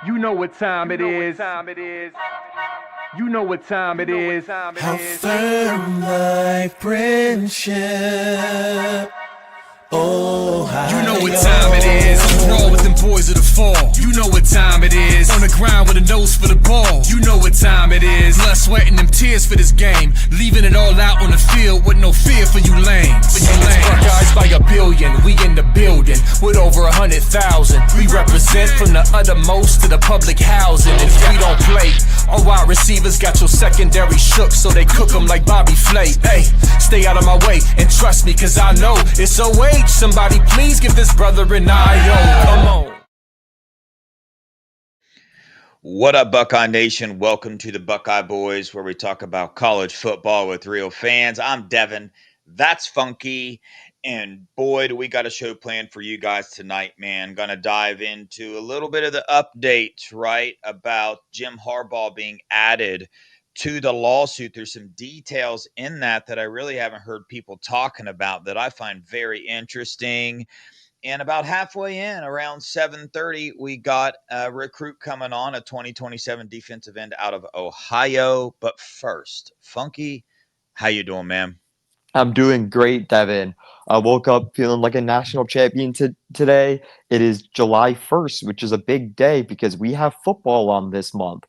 You know what time it is. You know what time it is. How firm thy friendship. Oh, you know what time it is. On the road with them boys of the fall. You know what time it is. On the ground with a nose for the ball. You know what time it is. Blood, sweat, and them tears for this game. Leaving it all out on the field with no fear for you lames. And it's Buckeyes by a billion. We in the building with over 100,000. We represent from the uttermost to the public housing. And if we don't play, our wide receivers got your secondary shook, so they cook them like Bobby Flay. Hey, stay out of my way and trust me, cause I know it's OH. Somebody please give this brother an IO. Come on. What up, Buckeye Nation? Welcome to the Buckeye Boys, where we talk about college football with real fans. I'm Devin. That's Funky. And boy, do we got a show planned for you guys tonight, man. Gonna dive into a little bit of the updates, right, about Jim Harbaugh being added to the lawsuit. There's some details in that I really haven't heard people talking about that I find very interesting. And about halfway in, around 7:30, we got a recruit coming on, a 2027 defensive end out of Ohio. But first, Funky, how you doing, man? I'm doing great, Devin. I woke up feeling like a national champion today. It is July 1st, which is a big day because we have football on this month.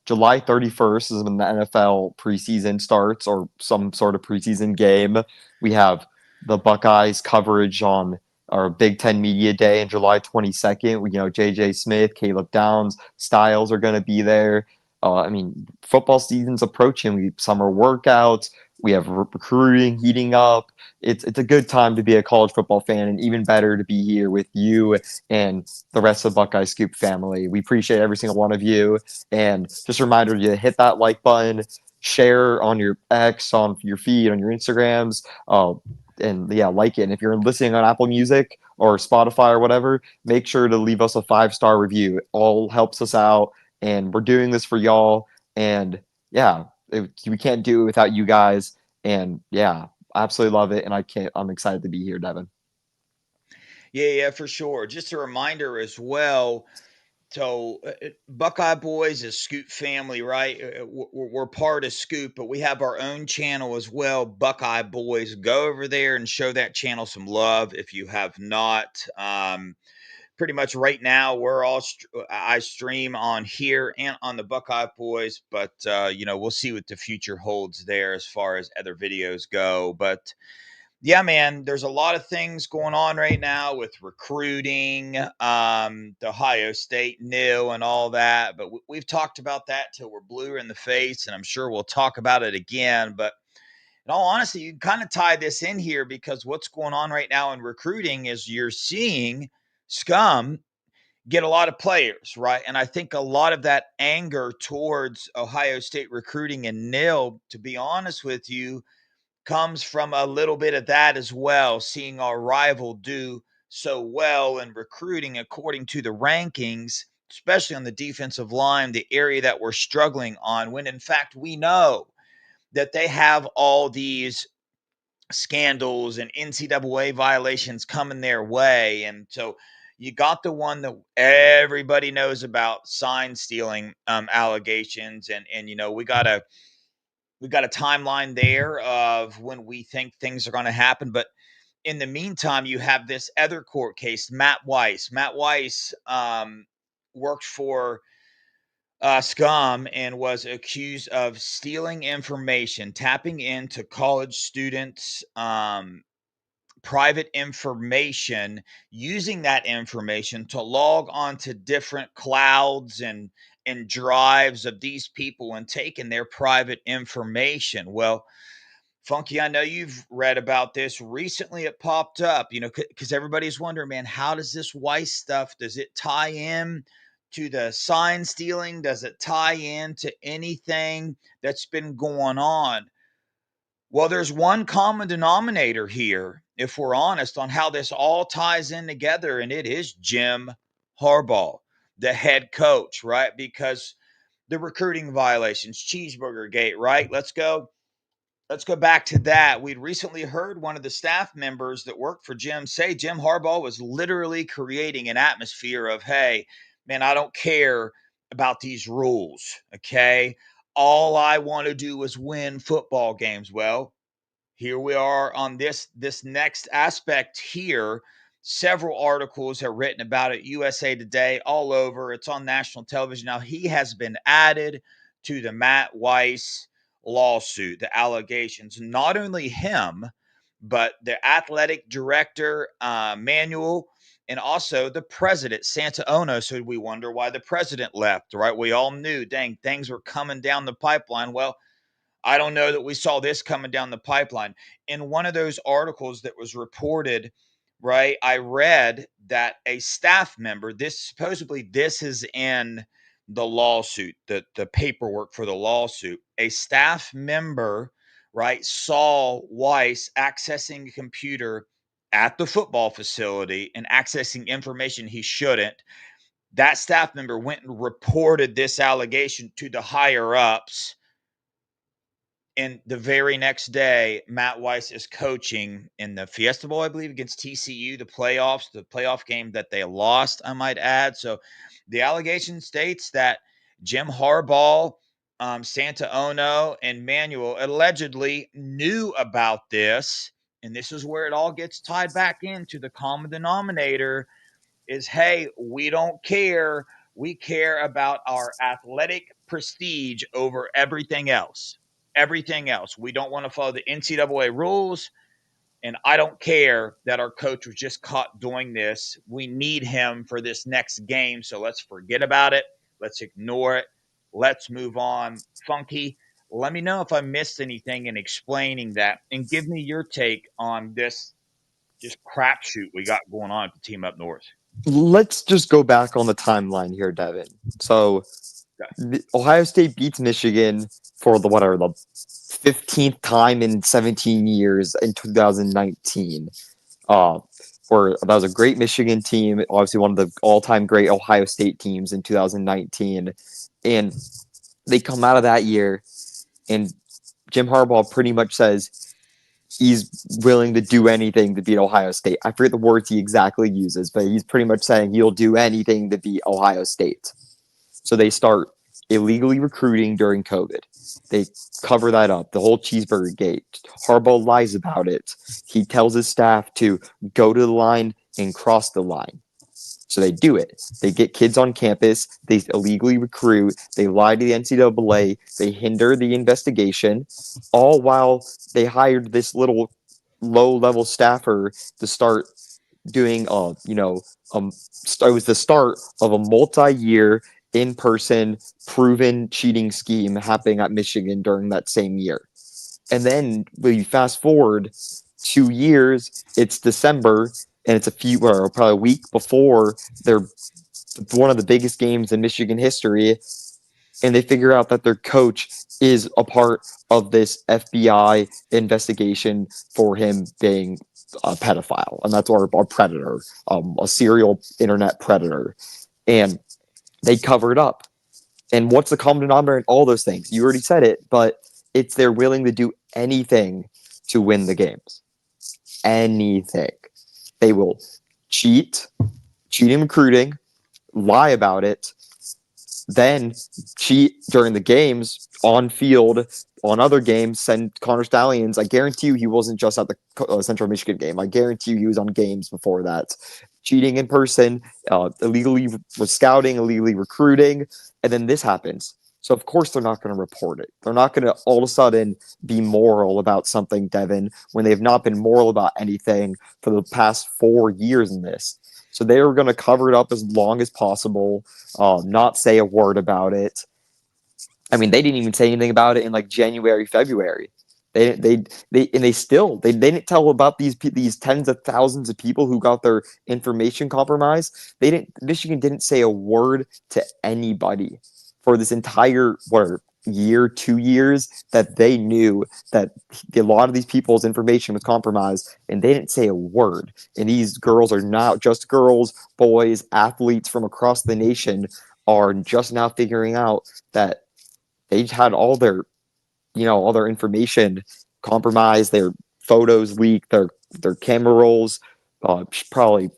July 31st is when the NFL preseason starts or some sort of preseason game. We have the Buckeyes coverage on our Big Ten Media Day on July 22nd. J.J. Smith, Caleb Downs, Styles are going to be there. Football season's approaching. We summer workouts. We have recruiting heating up. It's a good time to be a college football fan, and even better to be here with you and the rest of the Buckeye Scoop family. We appreciate every single one of you. And just a reminder to hit that like button, share on your X, on your feed, on your Instagrams, and yeah, like it. And if you're listening on Apple Music or Spotify or whatever, make sure to leave us a 5-star review. It all helps us out, and we're doing this for y'all. And yeah, we can't do it without you guys. And yeah, I absolutely love it. And I'm excited to be here, Devin. Yeah, for sure. Just a reminder as well. So, Buckeye Boys is Scoop family, right? We're part of Scoop, but we have our own channel as well, Buckeye Boys. Go over there and show that channel some love if you have not. Pretty much right now, I stream on here and on the Buckeye Boys, but we'll see what the future holds there as far as other videos go. But yeah, man, there's a lot of things going on right now with recruiting, the Ohio State nil and all that. But we've talked about that till we're blue in the face, and I'm sure we'll talk about it again. But in all honesty, you can kind of tie this in here because what's going on right now in recruiting is you're seeing scum get a lot of players, right? And I think a lot of that anger towards Ohio State recruiting and nil, to be honest with you, comes from a little bit of that as well, seeing our rival do so well in recruiting according to the rankings, especially on the defensive line, the area that we're struggling on, when in fact we know that they have all these scandals and NCAA violations coming their way. And so you got the one that everybody knows about, sign stealing allegations. And we got a timeline there of when we think things are going to happen. But in the meantime, you have this other court case, Matt Weiss. Matt Weiss worked for Scum and was accused of stealing information, tapping into college students' private information, using that information to log on to different clouds and drives of these people and taking their private information. Well, Funky, I know you've read about this recently. It popped up, because everybody's wondering, man, how does this Weiss stuff, does it tie in to the sign stealing? Does it tie in to anything that's been going on? Well, there's one common denominator here, if we're honest, on how this all ties in together, and it is Jim Harbaugh, the head coach, right? Because the recruiting violations, Cheeseburger Gate, right? Let's go back to that. We'd recently heard one of the staff members that worked for Jim say Jim Harbaugh was literally creating an atmosphere of, hey, man, I don't care about these rules. Okay. All I want to do is win football games. Well, here we are on this next aspect here. Several articles are written about it, USA Today, all over. It's on national television now. He has been added to the Matt Weiss lawsuit, the allegations. Not only him, but the athletic director, Manuel, and also the president, Santa Ono. So we wonder why the president left, right? We all knew, dang, things were coming down the pipeline. Well, I don't know that we saw this coming down the pipeline. In one of those articles that was reported, right, I read that a staff member, this is in the lawsuit, the paperwork for the lawsuit. A staff member, right, saw Weiss accessing a computer at the football facility and accessing information he shouldn't. That staff member went and reported this allegation to the higher ups, and the very next day, Matt Weiss is coaching in the Fiesta Bowl, I believe, against TCU, the playoff game that they lost, I might add. So the allegation states that Jim Harbaugh, Santa Ono, and Manuel allegedly knew about this. And this is where it all gets tied back into the common denominator is, hey, we don't care. We care about our athletic prestige over everything else. Everything else. We don't want to follow the NCAA rules. And I don't care that our coach was just caught doing this. We need him for this next game. So let's forget about it. Let's ignore it. Let's move on. Funky, let me know if I missed anything in explaining that. And give me your take on this just crapshoot we got going on at the team up north. Let's just go back on the timeline here, Devin. So Ohio State beats Michigan for the 15th time in 17 years in 2019. Where that was a great Michigan team, obviously one of the all-time great Ohio State teams in 2019. And they come out of that year, and Jim Harbaugh pretty much says he's willing to do anything to beat Ohio State. I forget the words he exactly uses, but he's pretty much saying he'll do anything to beat Ohio State. So they start illegally recruiting during COVID. They cover that up, the whole cheeseburger gate. Harbaugh lies about it. He tells his staff to go to the line and cross the line. So they do it. They get kids on campus. They illegally recruit. They lie to the NCAA. They hinder the investigation, all while they hired this little low-level staffer to start doing, it was the start of a multi-year in-person proven cheating scheme happening at Michigan during that same year. And then when you fast forward 2 years, it's December, and it's probably a week before one of the biggest games in Michigan history, and they figure out that their coach is a part of this FBI investigation for him being a pedophile, and that's our predator, a serial internet predator, and they cover it up. And what's the common denominator in all those things? You already said it, but it's they're willing to do anything to win the games. Anything. They will cheat in recruiting, lie about it, then cheat during the games, on field, on other games, send Connor Stallions. I guarantee you he wasn't just at the Central Michigan game. I guarantee you he was on games before that. Cheating in person, illegally was scouting, illegally recruiting, and then this happens. So, of course, they're not going to report it. They're not going to all of a sudden be moral about something, Devin, when they've not been moral about anything for the past 4 years in this. So they were going to cover it up as long as possible, not say a word about it. I mean, they didn't even say anything about it in like January, February. They didn't tell about these tens of thousands of people who got their information compromised. Michigan didn't say a word to anybody for this entire year, 2 years that they knew that a lot of these people's information was compromised, and they didn't say a word. And these girls are not just girls, boys, athletes from across the nation are just now figuring out that they had all their information compromised, their photos leaked, their camera rolls probably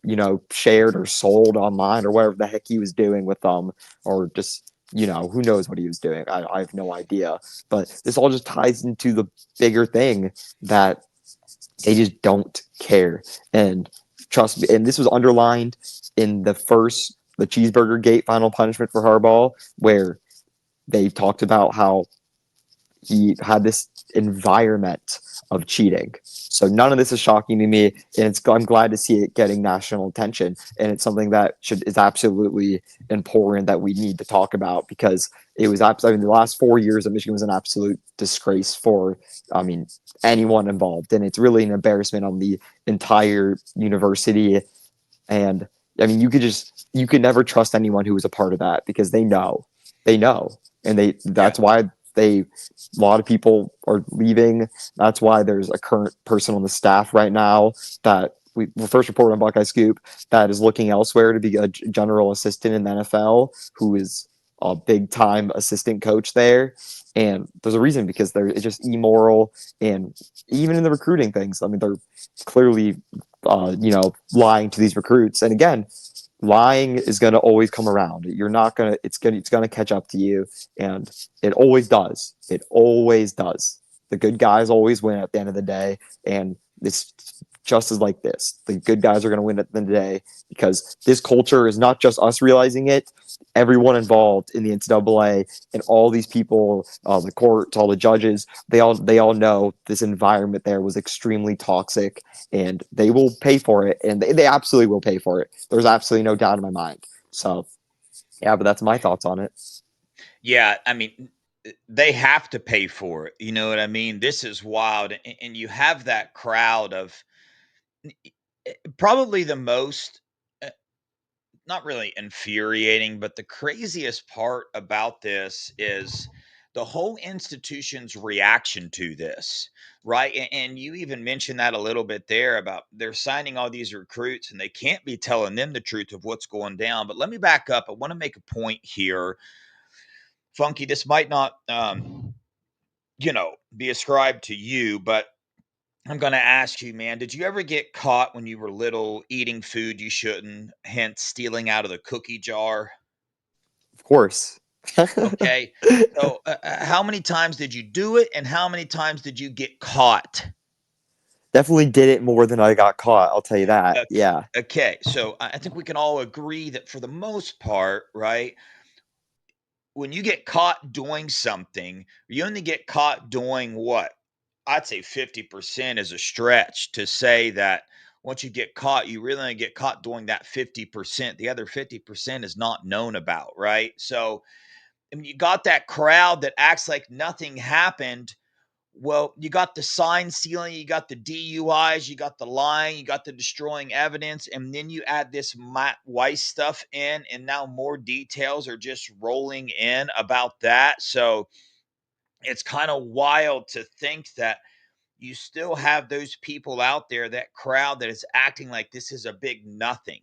shared or sold online or whatever the heck he was doing with them, or just who knows what he was doing. I have no idea. But this all just ties into the bigger thing that they just don't care. And trust me, and this was underlined in the Cheeseburger Gate final punishment for Harbaugh, where they talked about how he had this environment of cheating. So none of this is shocking to me, and I'm glad to see it getting national attention. And it's something that is absolutely important that we need to talk about, because it was the last 4 years of Michigan was an absolute disgrace for anyone involved, and it's really an embarrassment on the entire university. And you could never trust anyone who was a part of that, because they know, and that's why a lot of people are leaving. That's why there's a current person on the staff right now that we first reported on Buckeye Scoop that is looking elsewhere to be a general assistant in the NFL, who is a big time assistant coach there. And there's a reason, because it's just immoral. And even in the recruiting things, they're clearly, lying to these recruits. And again, lying is going to always come around. It's going to catch up to you. And it always does. It always does. The good guys always win at the end of the day. And it's just as like this. The good guys are going to win at the end of the day, because this culture is not just us realizing it. Everyone involved in the NCAA and all these people, the courts, all the judges, they all know this environment there was extremely toxic, and they will pay for it, and they absolutely will pay for it. There's absolutely no doubt in my mind. So, yeah, but that's my thoughts on it. Yeah, they have to pay for it. You know what I mean? This is wild, and you have that crowd of probably the most not really infuriating, but the craziest part about this is the whole institution's reaction to this, right? And you even mentioned that a little bit there about they're signing all these recruits and they can't be telling them the truth of what's going down. But let me back up. I want to make a point here. Funky, this might not, be ascribed to you, but I'm going to ask you, man, did you ever get caught when you were little eating food you shouldn't, hence stealing out of the cookie jar? Of course. Okay. So, how many times did you do it, and how many times did you get caught? Definitely did it more than I got caught. I'll tell you that. Ok Yeah. okay, so I think we can all agree that for the most part, right, when you get caught doing something, you only get caught doing what? I'd say 50% is a stretch to say that once you get caught, you really only get caught doing that 50%. The other 50% is not known about, right? So, you got that crowd that acts like nothing happened. Well, you got the sign stealing, you got the DUIs, you got the lying, you got the destroying evidence, and then you add this Matt Weiss stuff in, and now more details are just rolling in about that. So it's kind of wild to think that you still have those people out there, that crowd that is acting like this is a big nothing.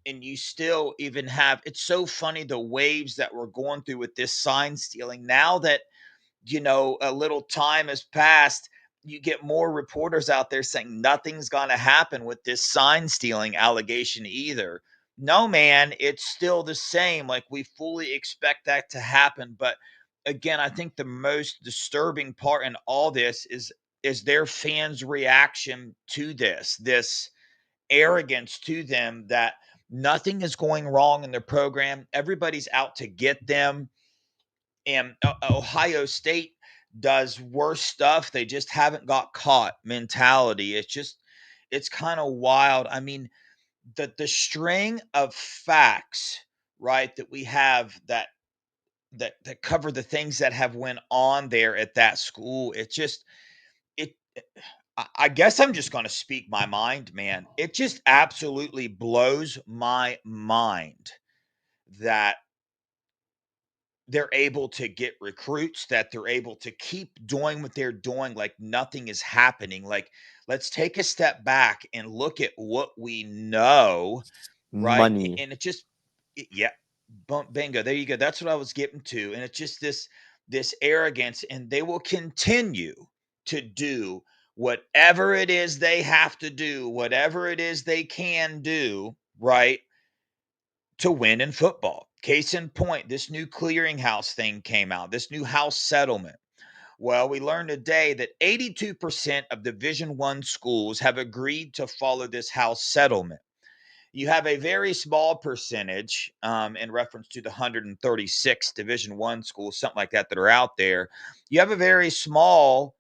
And you still even have, it's so funny the waves that we're going through with this sign stealing. Now that a little time has passed, you get more reporters out there saying nothing's going to happen with this sign stealing allegation either. No, man, it's still the same. Like, we fully expect that to happen. But again, I think the most disturbing part in all this is their fans' reaction to this arrogance to them, that nothing is going wrong in their program. Everybody's out to get them, and Ohio State does worse stuff. They just haven't got caught mentality. It's kind of wild. The string of facts, right, that we have that cover the things that have went on there at that school. It. I guess I'm just going to speak my mind, man. It just absolutely blows my mind that they're able to get recruits, that they're able to keep doing what they're doing like nothing is happening. Like, let's take a step back and look at what we know, right? Money. And it just, yeah, bingo, there you go. That's what I was getting to. And it's just this arrogance, and they will continue to do whatever it is they have to do, whatever it is they can do, right, to win in football. Case in point, this new clearinghouse thing came out, this new house settlement. Well, we learned today that 82% of Division One schools have agreed to follow this house settlement. You have a very small percentage, in reference to the 136 Division One schools, something like that, that are out there. You have a very small,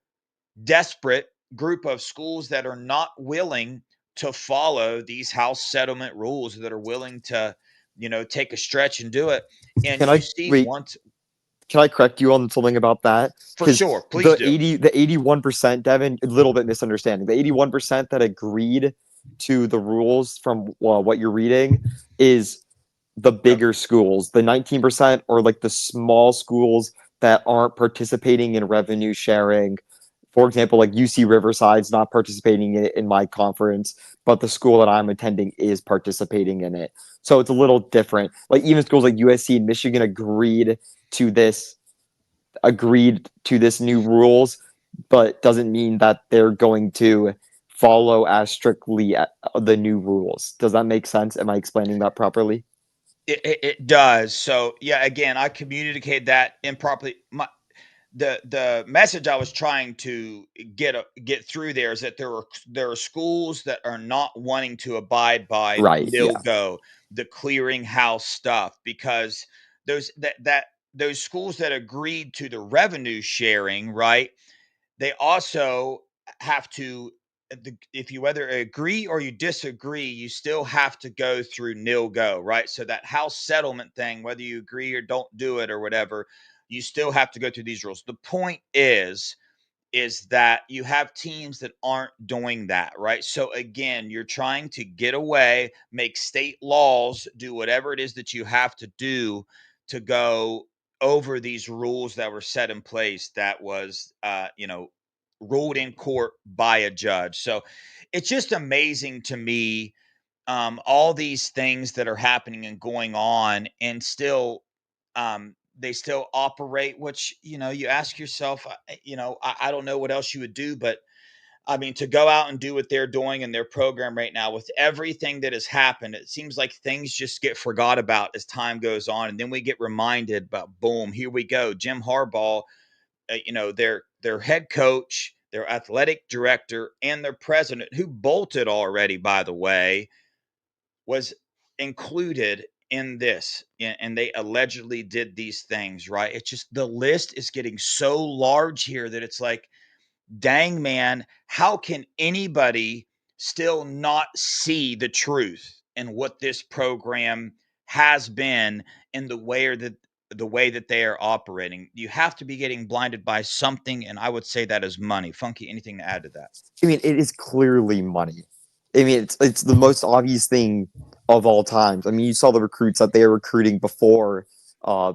desperate group of schools that are not willing to follow these house settlement rules, that are willing to, take a stretch and do it. And Can you I see wait? once, Can I correct you on something about that? for Because sure, please do. the 81%, Devin, a little bit misunderstanding. The 81% that agreed to the rules from what you're reading is the bigger schools. The 19% or like the small schools that aren't participating in revenue sharing. For example, like UC Riverside's not participating in my conference, but the school that I'm attending is participating in it. So it's a little different. Like even schools like USC and Michigan agreed to this new rules, but doesn't mean that they're going to follow as strictly the new rules. Does that make sense? Am I explaining that properly? It does. So yeah, again, I communicated that improperly. The message I was trying to get through there is that there are schools that are not wanting to abide by Right. Yeah. NILGO, the clearinghouse stuff, because those schools that agreed to the revenue sharing, right? They also have to, if you whether agree or you disagree, you still have to go through NILGO, right? So that house settlement thing, whether you agree or don't do it or whatever, you still have to go through these rules. The point is that you have teams that aren't doing that, right? So again, you're trying to get away, make state laws, do whatever it is that you have to do to go over these rules that were set in place, that was ruled in court by a judge. So it's just amazing to me, all these things that are happening and going on, and still, they still operate. Which, you ask yourself, I don't know what else you would do, but I mean, to go out and do what they're doing in their program right now, with everything that has happened, it seems like things just get forgot about as time goes on, and then we get reminded. But boom, here we go. Jim Harbaugh, their head coach, their athletic director, and their president, who bolted already, by the way, was included in this, and they allegedly did these things, right? It's just, the list is getting so large here that it's like, dang, man, how can anybody still not see the truth in what this program has been, in the way that they are operating? You have to be getting blinded by something, and I would say that is money. Funky, anything to add to that? I mean, it is clearly money. I mean, it's the most obvious thing of all times. I mean, you saw the recruits that they were recruiting before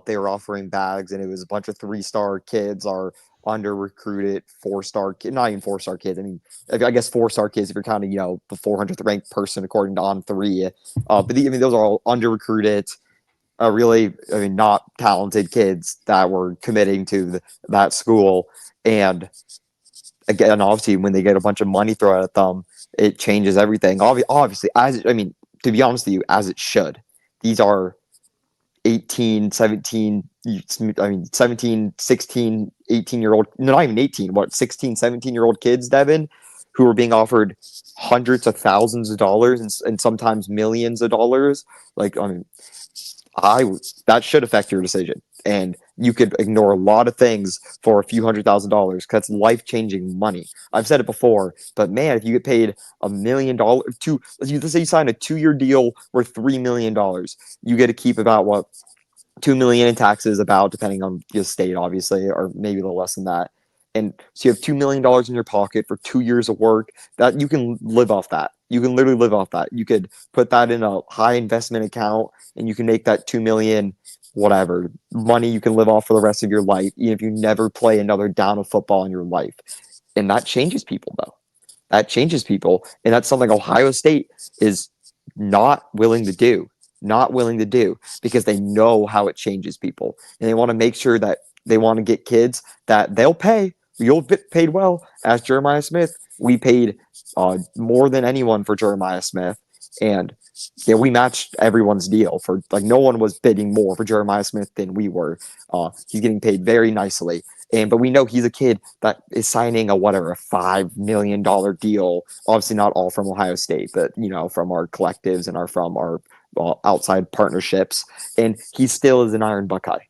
they were offering bags, and it was a bunch of 3-star kids are under recruited 4-star kid, not even 4-star kids. I mean, I guess 4-star kids if you're counting, the 400th ranked person according to On3. I mean, those are all under recruited, really, I mean, not talented kids that were committing to that school. And again, obviously, when they get a bunch of money thrown at them, it changes everything. Obviously, to be honest with you, as it should. These are 18, 17, I mean, 17, 16, 18-year-old, no, not even 18, 16, 17-year-old kids, Devin, who are being offered hundreds of thousands of dollars and sometimes millions of dollars. Like, I mean, that should affect your decision. And you could ignore a lot of things for a few $100,000 because that's life-changing money. I've said it before, but man, if you get paid $1 million, let's say you sign a 2-year deal worth $3 million, you get to keep about $2 million in taxes, about, depending on your state, obviously, or maybe a little less than that. And so you have $2 million in your pocket for 2 years of work. That you can live off that. You can literally live off that. You could put that in a high investment account, and you can make that 2 million, whatever money you can live off for the rest of your life, even if you never play another down of football in your life. And that changes people, though. That changes people, and that's something Ohio State is not willing to do. Not willing to do, because they know how it changes people, and they want to make sure that they want to get kids that they'll pay. You'll get paid well. Ask Jeremiah Smith. We paid more than anyone for Jeremiah Smith, and yeah, we matched everyone's deal for like no one was bidding more for Jeremiah Smith than we were. He's getting paid very nicely, but we know he's a kid that is signing a $5 million deal. Obviously, not all from Ohio State, but from our collectives and from our outside partnerships, and he still is an Iron Buckeye.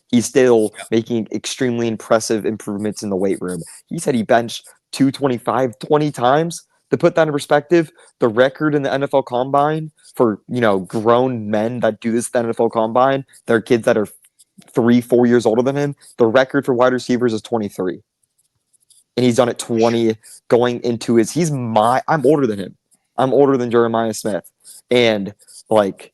He's still making extremely impressive improvements in the weight room. He said he benched 225 20 times. To put that in perspective, the record in the NFL Combine for grown men that do this at the NFL Combine, they're kids that are 3-4 years older than him. The record for wide receivers is 23, and he's done it 20 going into his. I'm older than him. I'm older than Jeremiah Smith, and like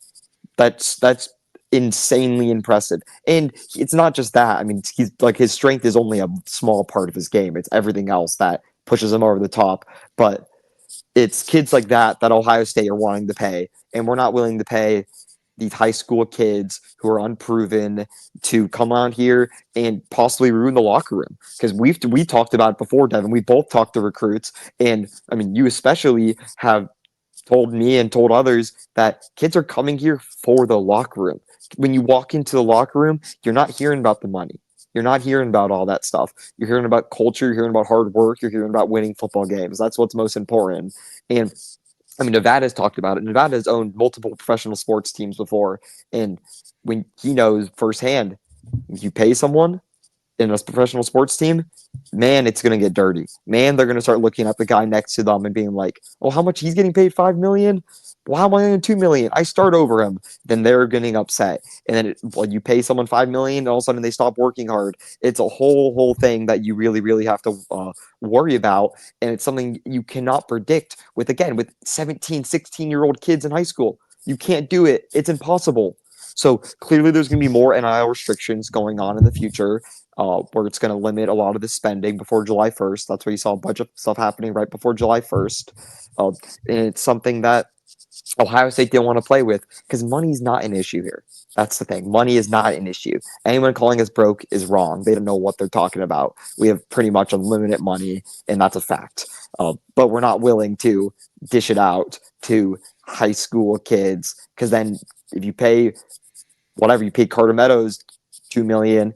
that's insanely impressive. And it's not just that. I mean, he's like his strength is only a small part of his game. It's everything else that pushes him over the top. But it's kids like that Ohio State are wanting to pay, and we're not willing to pay these high school kids who are unproven to come out here and possibly ruin the locker room. Because we talked about it before, Devin. We both talked to recruits, and I mean, you especially have told me and told others that kids are coming here for the locker room. When you walk into the locker room, you're not hearing about the money. You're not hearing about all that stuff. You're hearing about culture. You're hearing about hard work. You're hearing about winning football games. That's what's most important. And I mean, Nevada's talked about it. Nevada's owned multiple professional sports teams before. And when he knows firsthand, if you pay someone in a professional sports team, man, it's going to get dirty. Man, they're going to start looking at the guy next to them and being like, oh, how much he's getting paid? $5 million? Well, how am I getting $2 million? I start over him. Then they're getting upset. And then when you pay someone $5 million, and all of a sudden they stop working hard. It's a whole thing that you really, really have to worry about. And it's something you cannot predict with 17, 16-year-old kids in high school. You can't do it. It's impossible. So clearly there's going to be more NIL restrictions going on in the future. Where it's going to limit a lot of the spending before July 1st. That's why you saw a bunch of stuff happening right before July 1st. And it's something that Ohio State didn't want to play with because money's not an issue here. That's the thing. Money is not an issue. Anyone calling us broke is wrong. They don't know what they're talking about. We have pretty much unlimited money, and that's a fact. But we're not willing to dish it out to high school kids because then if you pay whatever, you pay Carter Meadows $2 million.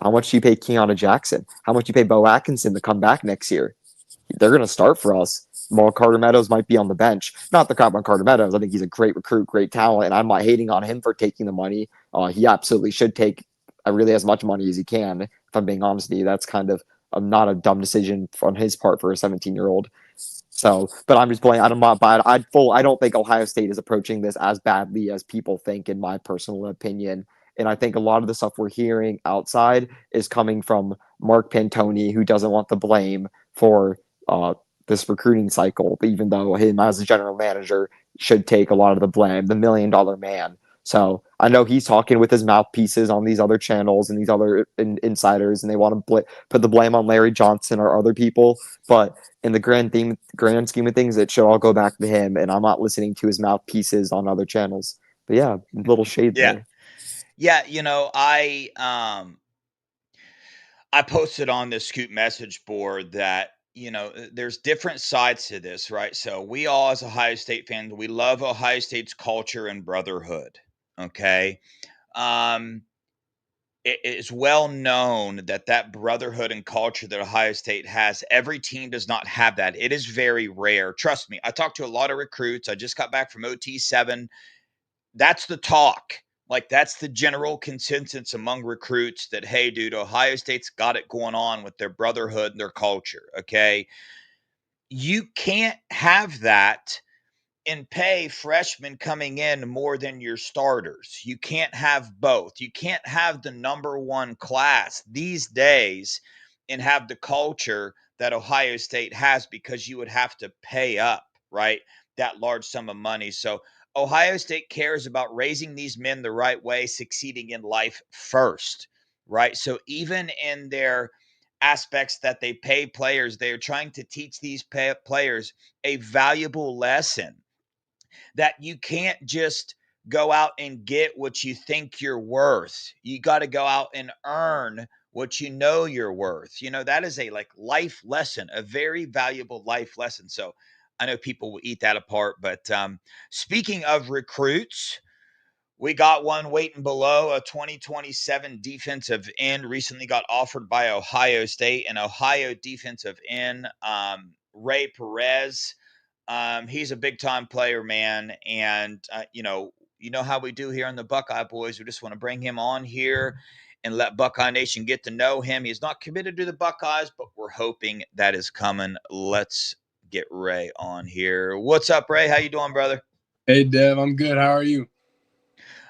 How much do you pay Keanu Jackson? How much do you pay Bo Atkinson to come back next year? They're going to start for us. While Carter Meadows might be on the bench. Not the crap on Carter Meadows. I think he's a great recruit, great talent, and I'm not hating on him for taking the money. He absolutely should take really as much money as he can. If I'm being honest with you, that's kind of not a dumb decision on his part for a 17-year-old. So, but I'm just playing. I don't think Ohio State is approaching this as badly as people think, in my personal opinion. And I think a lot of the stuff we're hearing outside is coming from Mark Pantoni, who doesn't want the blame for this recruiting cycle, even though him as a general manager should take a lot of the blame, the $1 million man. So I know he's talking with his mouthpieces on these other channels and these other insiders, and they want to put the blame on Larry Johnson or other people. But in the grand scheme of things, it should all go back to him. And I'm not listening to his mouthpieces on other channels. But yeah, little shade there. Yeah, I posted on the Scoop message board that there's different sides to this, right? So we all, as Ohio State fans, we love Ohio State's culture and brotherhood. Okay, it is well known that brotherhood and culture that Ohio State has, every team does not have that. It is very rare. Trust me, I talked to a lot of recruits. I just got back from OT7. That's the talk. Like, that's the general consensus among recruits that, hey, dude, Ohio State's got it going on with their brotherhood and their culture. Okay. You can't have that and pay freshmen coming in more than your starters. You can't have both. You can't have the number one class these days and have the culture that Ohio State has, because you would have to pay up, right? That large sum of money. So Ohio State cares about raising these men the right way, succeeding in life first, right? So even in their aspects that they pay players, they are trying to teach these players a valuable lesson that you can't just go out and get what you think you're worth. You got to go out and earn what you know you're worth. That is a like life lesson, a very valuable life lesson. So I know people will eat that apart, but speaking of recruits, we got one waiting below, a 2027 defensive end recently got offered by Ohio State, an Ohio defensive end, Ray Perez. He's a big time player, man. And, you know how we do here on the Buckeye Boys. We just want to bring him on here and let Buckeye Nation get to know him. He's not committed to the Buckeyes, but we're hoping that is coming. Let's get Ray on here. What's up, Ray? How you doing, brother? Hey, Dev, I'm good. How are you?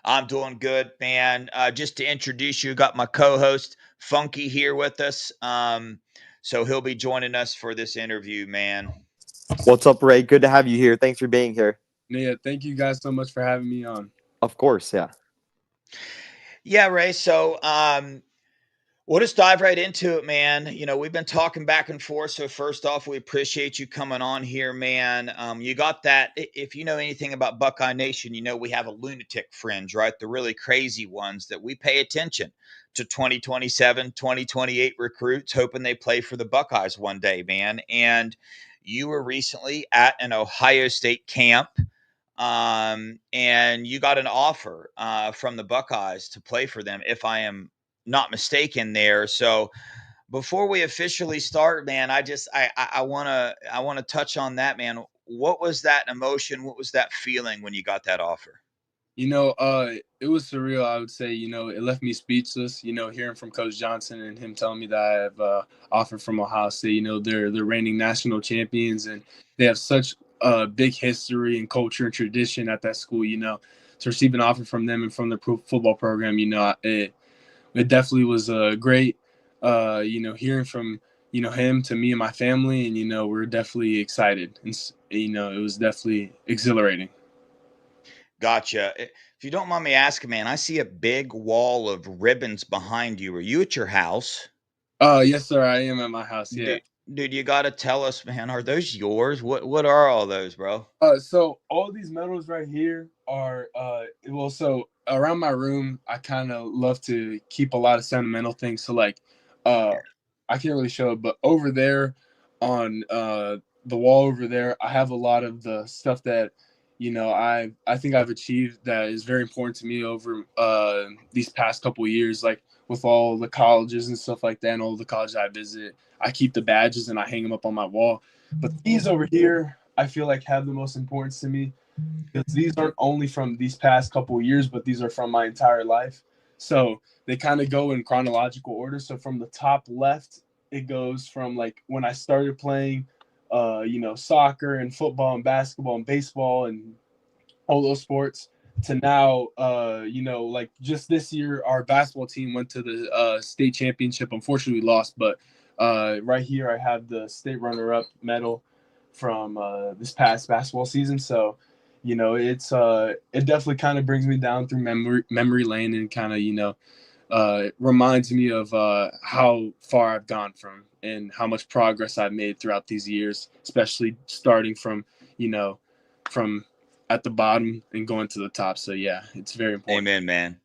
I'm doing good, man. Just to introduce you, got my co-host Funky here with us. So he'll be joining us for this interview, man. What's up, Ray? Good to have you here. Thanks for being here. Yeah, thank you guys so much for having me on. Of course, yeah. Yeah, Ray. So we'll just dive right into it, man. We've been talking back and forth. So first off, we appreciate you coming on here, man. You got that. If you know anything about Buckeye Nation, we have a lunatic fringe, right? The really crazy ones that we pay attention to 2027, 2028 recruits, hoping they play for the Buckeyes one day, man. And you were recently at an Ohio State camp. And you got an offer from the Buckeyes to play for them, if I am not mistaken there. So before we officially start, man, I want to touch on that, man. What was that emotion? What was that feeling when you got that offer? It was surreal, I would say. It left me speechless, hearing from Coach Johnson and him telling me that I have offered from Ohio State. They're reigning national champions, and they have such a big history and culture and tradition at that school. To receive an offer from them and from the football program, it definitely was great, hearing from, him to me and my family. And, we're definitely excited. And, it was definitely exhilarating. Gotcha. If you don't mind me asking, man, I see a big wall of ribbons behind you. Are you at your house? Yes, sir. I am at my house. Yeah. Dude, you got to tell us, man, are those yours? What are all those, bro? So all these medals right here are, so around my room, I kind of love to keep a lot of sentimental things. So like, I can't really show it, but over there on the wall over there, I have a lot of the stuff that, I think I've achieved that is very important to me over these past couple of years, like with all the colleges and stuff like that, and all the colleges I visit. I keep the badges and I hang them up on my wall. But these over here, I feel like have the most importance to me, because these aren't only from these past couple of years, but these are from my entire life. So they kind of go in chronological order. So from the top left, it goes from like when I started playing soccer and football and basketball and baseball and all those sports, to now, like just this year, our basketball team went to the state championship. Unfortunately, we lost, but right here, I have the state runner-up medal from this past basketball season. So, it definitely kind of brings me down through memory lane, and kind of, reminds me of how far I've gone from, and how much progress I've made throughout these years, especially starting from, from at the bottom and going to the top. So yeah, it's very important. Amen, man.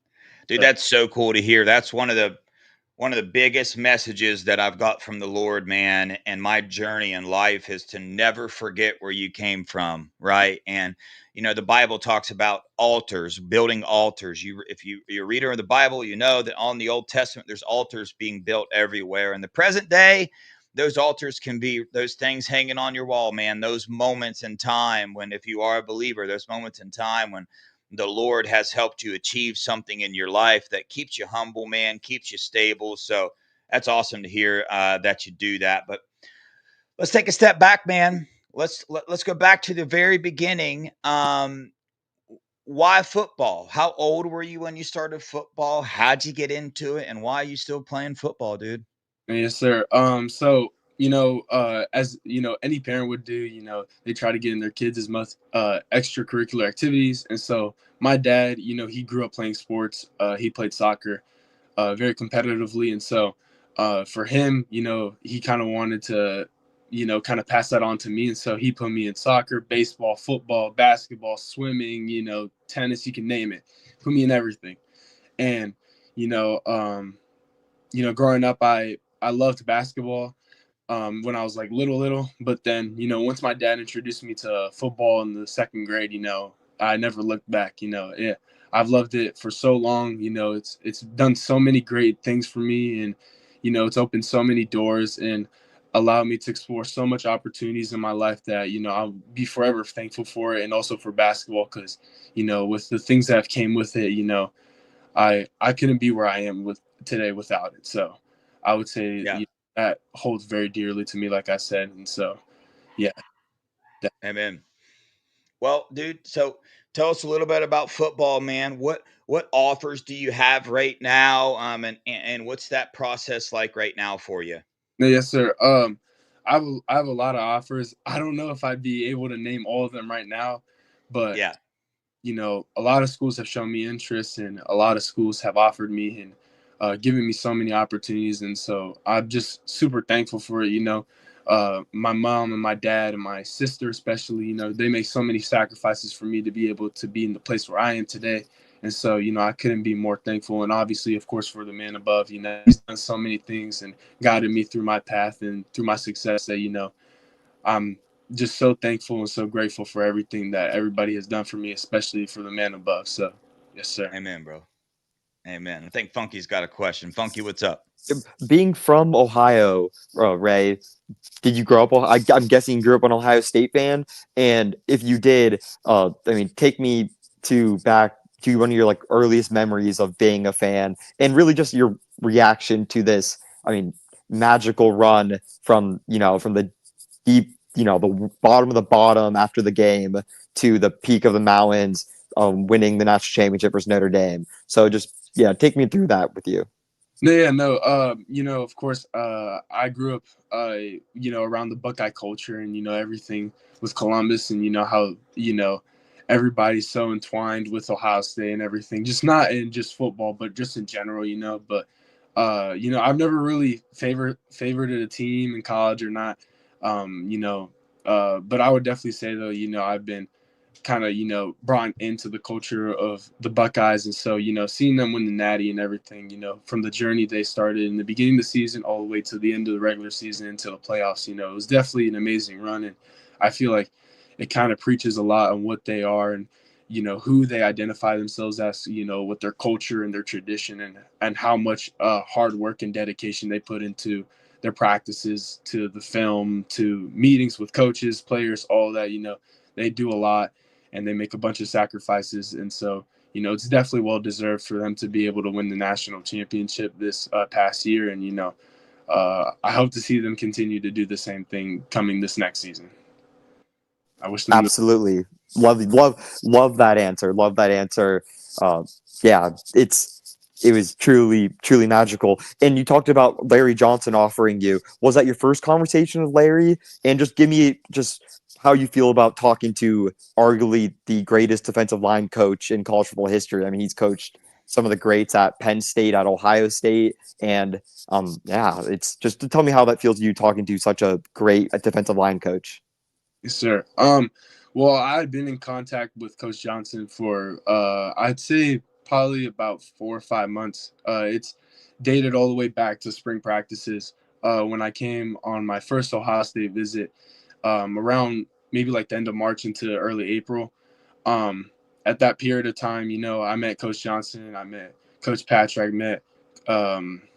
Dude, that's so cool to hear. That's one of the biggest messages that I've got from the Lord, man, and my journey in life is to never forget where you came from, right? And the Bible talks about altars, building altars. If you're a reader of the Bible, you know that on the Old Testament there's altars being built everywhere. In the present day, those altars can be those things hanging on your wall, man. Those moments in time when, if you are a believer, those moments in time when the Lord has helped you achieve something in your life that keeps you humble, man, keeps you stable. So that's awesome to hear that you do that. But let's take a step back, man. Let's go back to the very beginning. Why football? How old were you when you started football? How'd you get into it? And why are you still playing football, dude? Yes, sir. So, as any parent would do, they try to get in their kids as much extracurricular activities. And so my dad, he grew up playing sports. He played soccer very competitively. And so for him, he kind of wanted to, kind of pass that on to me. And so he put me in soccer, baseball, football, basketball, swimming, tennis, you can name it. Put me in everything. And, growing up, I loved basketball when I was like little, but then, once my dad introduced me to football in the second grade, I never looked back. Yeah, I've loved it for so long. It's done so many great things for me, and it's opened so many doors and allowed me to explore so much opportunities in my life that I'll be forever thankful for it, and also for basketball because with the things that have came with it, I couldn't be where I am with today without it. So I would say Yeah. that holds very dearly to me, like I said. And so, yeah. Amen. Well, dude, so tell us a little bit about football, man. What offers do you have right now? And what's that process like right now for you? No, yes, sir. I have a lot of offers. I don't know if I'd be able to name all of them right now, but Yeah. a lot of schools have shown me interest, and a lot of schools have offered me and given me so many opportunities. And so I'm just super thankful for it. My mom and my dad and my sister, especially, they make so many sacrifices for me to be able to be in the place where I am today. And so, I couldn't be more thankful. And obviously, of course, for the man above, he's done so many things and guided me through my path and through my success that, I'm just so thankful and so grateful for everything that everybody has done for me, especially for the man above. So, yes, sir. Amen, bro. Amen. I think Funky's got a question. Funky, what's up? Being from Ohio, Ray, did you grow up? I'm guessing you grew up an Ohio State fan, and if you did, I mean, take me to back to one of your like earliest memories of being a fan, and really just your reaction to this. I mean, magical run from the deep, the bottom of the bottom after the game to the peak of the mountains, winning the national championship versus Notre Dame. So just take me through that with you. No, yeah, no. Of course, I grew up, around the Buckeye culture, and everything with Columbus, and how everybody's so entwined with Ohio State and everything. Just not in just football, but just in general, But I've never really favored a team in college or not. But I would definitely say though, I've been kind of brought into the culture of the Buckeyes, and so seeing them win the Natty and everything, from the journey they started in the beginning of the season all the way to the end of the regular season into the playoffs, it was definitely an amazing run, and I feel like it kind of preaches a lot on what they are and who they identify themselves as, with their culture and their tradition, and how much hard work and dedication they put into their practices, to the film, to meetings with coaches, players, all that. They do a lot and they make a bunch of sacrifices. And so, it's definitely well deserved for them to be able to win the national championship this past year. And, I hope to see them continue to do the same thing coming this next season. I wish them Absolutely. Love that answer. Love that answer. Yeah, it was truly magical. And you talked about Larry Johnson offering you. Was that your first conversation with Larry? And just give me just how you feel about talking to arguably the greatest defensive line coach in college football history. I mean, he's coached some of the greats at Penn State, at Ohio State, and yeah, it's just to tell me how that feels to you talking to such a great defensive line coach. Yes, sir. Well, I've been in contact with Coach Johnson for I'd say probably about 4 or 5 months. It's dated all the way back to spring practices when I came on my first Ohio State visit around maybe like the end of March into early April. At that period of time, I met Coach Johnson, I met Coach Patrick, I met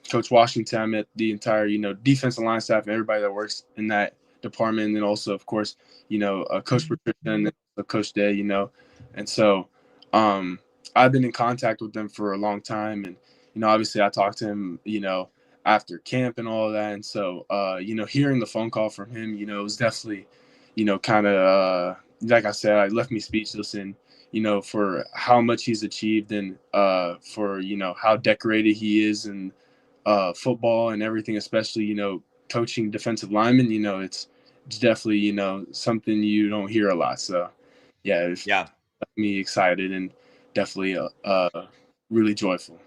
Coach Washington, I met the entire, defensive line staff and everybody that works in that department. And then also, of course, Coach Patricia and Coach Day, And so I've been in contact with them for a long time. And, obviously I talked to him, after camp and all of that. And so, hearing the phone call from him, it was definitely, kind of, like I said, it left me speechless, and, for how much he's achieved, and for, how decorated he is in football and everything, especially, coaching defensive linemen, it's definitely, something you don't hear a lot. So yeah, it's Yeah. me excited and definitely really joyful.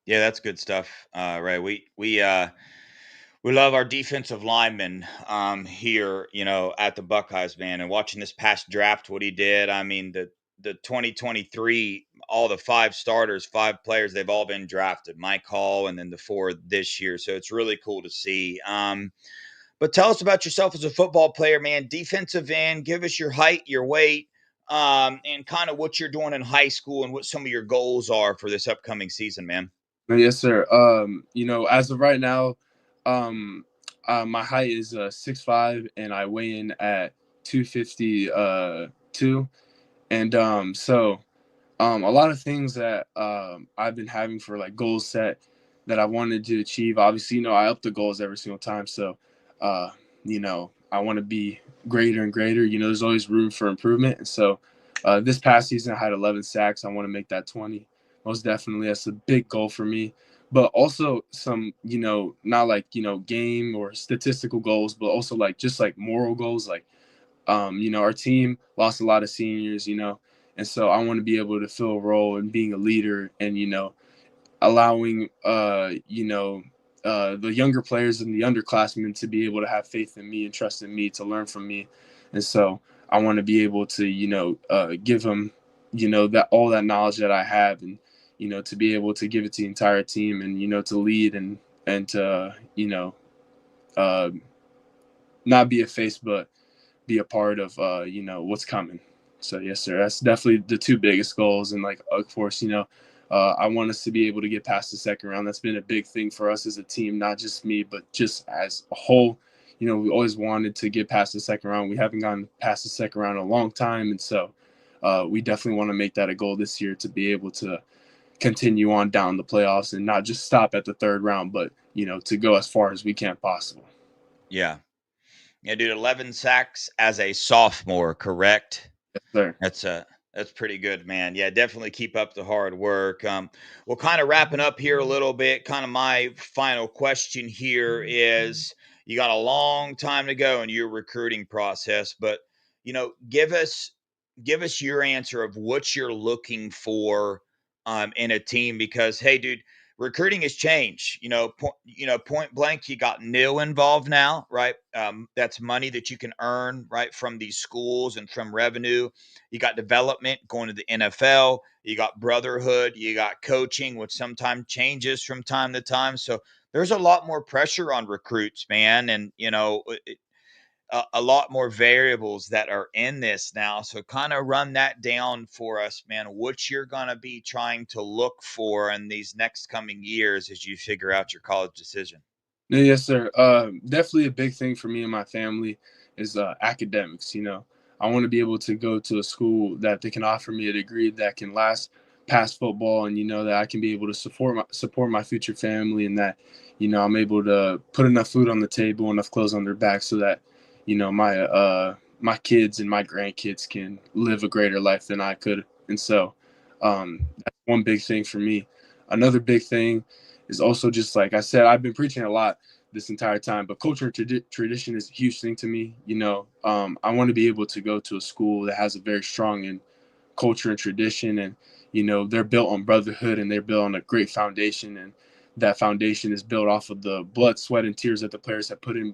Yeah, that's good stuff. Right. We love our defensive linemen here, at the Buckeyes, man. And watching this past draft, what he did, I mean, the 2023, all the 5 starters, 5 players, they've all been drafted. Mike Hall, and then the 4 this year. So it's really cool to see. But tell us about yourself as a football player, man. Defensive end, give us your height, your weight, and kind of what you're doing in high school and what some of your goals are for this upcoming season, man. Yes, sir. As of right now, my height is 6'5", and I weigh in at 252. And a lot of things that I've been having for like goals set that I wanted to achieve. Obviously, I up the goals every single time. So, I want to be greater and greater. There's always room for improvement. And so this past season, I had 11 sacks. I want to make that 20. Most definitely. That's a big goal for me. But also some, not like, game or statistical goals, but also like just like moral goals. Like, our team lost a lot of seniors, and so I want to be able to fill a role in being a leader and, allowing, the younger players and the underclassmen to be able to have faith in me and trust in me to learn from me. And so I want to be able to, give them, that all that knowledge that I have and, to be able to give it to the entire team and, to lead and to, not be a face, but be a part of, what's coming. So yes, sir, that's definitely the 2 biggest goals. And like, of course, I want us to be able to get past the second round. That's been a big thing for us as a team, not just me, but just as a whole. We always wanted to get past the second round. We haven't gone past the second round in a long time. And so we definitely want to make that a goal this year to be able to continue on down the playoffs and not just stop at the 3rd round, but, to go as far as we can possible. Yeah. Yeah, dude, 11 sacks as a sophomore, correct? Yes, sir. That's pretty good, man. Yeah, definitely keep up the hard work. Well, kind of wrapping up here a little bit, kind of my final question here is you got a long time to go in your recruiting process, but give us your answer of what you're looking for in a team because hey, dude, recruiting has changed. Point blank, you got nil involved now, right? That's money that you can earn right from these schools and from revenue. You got development going to the NFL. You got brotherhood. You got coaching, which sometimes changes from time to time. So there's a lot more pressure on recruits, man, and a lot more variables that are in this now. So kind of run that down for us, man, what you're going to be trying to look for in these next coming years as you figure out your college decision. Yes, sir. Definitely a big thing for me and my family is academics. I want to be able to go to a school that they can offer me a degree that can last past football, and that I can be able to support my future family, and that I'm able to put enough food on the table, enough clothes on their back, so that my kids and my grandkids can live a greater life than I could. And so that's one big thing for me. Another big thing is also just like I said, I've been preaching a lot this entire time, but culture and tradition is a huge thing to me. I want to be able to go to a school that has a very strong and culture and tradition, and they're built on brotherhood and they're built on a great foundation, and that foundation is built off of the blood, sweat, and tears that the players have put in in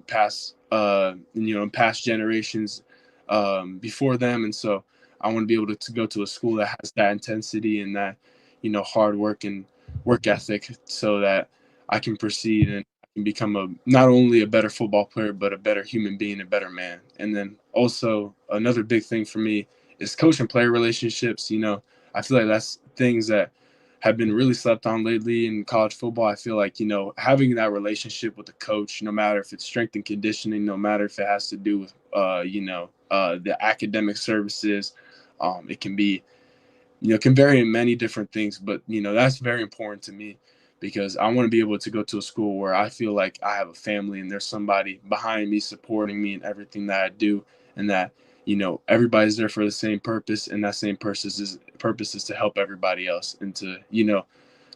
past generations before them. And so I want to be able to go to a school that has that intensity and that hard work and work ethic, so that I can proceed and I can become not only a better football player, but a better human being, a better man. And then also another big thing for me is coach and player relationships. I feel like that's things that have been really slept on lately in college football. I feel like, having that relationship with the coach, no matter if it's strength and conditioning, no matter if it has to do with, the academic services, it can be, can vary in many different things, but, that's very important to me because I want to be able to go to a school where I feel like I have a family and there's somebody behind me supporting me in everything that I do, and that, everybody's there for the same purpose, and that same purpose is to help everybody else and to,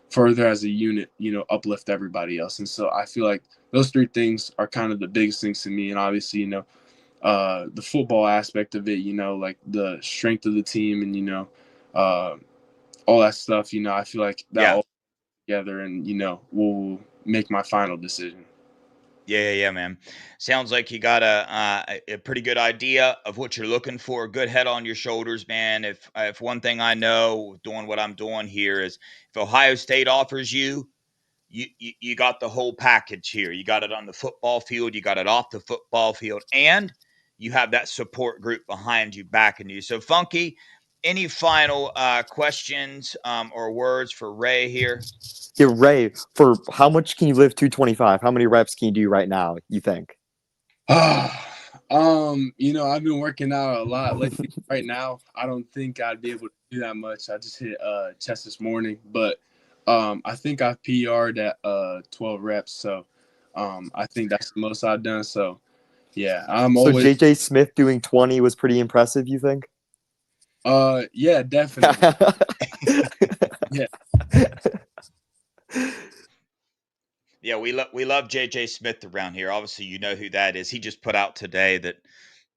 further as a unit, uplift everybody else. And so I feel like those 3 things are kind of the biggest things to me. And obviously, the football aspect of it, like the strength of the team and, all that stuff, I feel like that all together and, will make my final decision. Yeah, man. Sounds like you got a pretty good idea of what you're looking for. A good head on your shoulders, man. If one thing I know doing what I'm doing here is if Ohio State offers you, you got the whole package here. You got it on the football field, you got it off the football field, and you have that support group behind you, backing you. So, Funky, any final questions or words for Ray here? Yeah, Ray, for how much can you lift 225? How many reps can you do right now, you think? I've been working out a lot lately. Right now, I don't think I'd be able to do that much. I just hit chest this morning, but I think I PR'd at 12 reps. So I think that's the most I've done. So yeah, I'm So always JJ Smith doing 20 was pretty impressive, you think? yeah, definitely. Yeah. Yeah, we love JJ Smith around here. Obviously, you know who that is. He just put out today that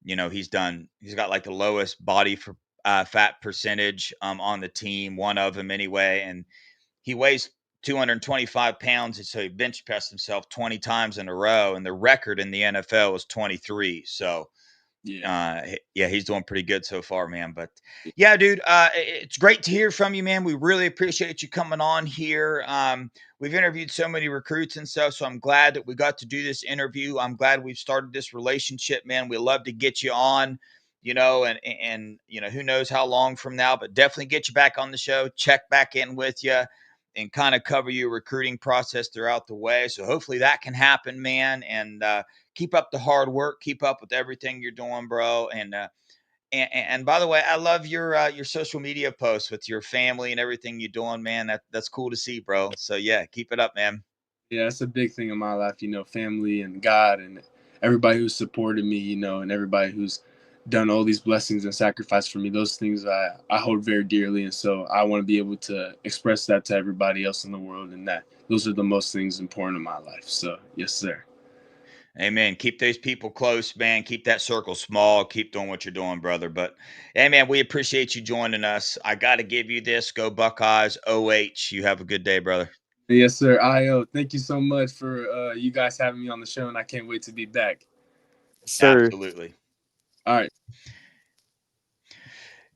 he's got like the lowest body for fat percentage on the team, one of them anyway, and he weighs 225 pounds, and so he bench pressed himself 20 times in a row, and the record in the NFL was 23. So Yeah. yeah, he's doing pretty good so far, man. But yeah, dude, it's great to hear from you, man. We really appreciate you coming on here. We've interviewed so many recruits and stuff, so I'm glad that we got to do this interview. I'm glad we've started this relationship, man. We love to get you on, and who knows how long from now, but definitely get you back on the show, check back in with you, and kind of cover your recruiting process throughout the way. So hopefully that can happen, man. And keep up the hard work. Keep up with everything you're doing, bro. And by the way, I love your social media posts with your family and everything you're doing, man. That's cool to see, bro. So yeah, keep it up, man. Yeah, that's a big thing in my life, family and God and everybody who's supported me, and everybody who's done all these blessings and sacrifice for me. Those things I hold very dearly. And so I want to be able to express that to everybody else in the world, and that those are the most things important in my life. So, yes, sir. Amen. Keep those people close, man. Keep that circle small. Keep doing what you're doing, brother. But hey, man, we appreciate you joining us. I got to give you this. Go Buckeyes. OH. You have a good day, brother. Yes, sir. IO, thank you so much for you guys having me on the show, and I can't wait to be back. Sir, Absolutely. All right.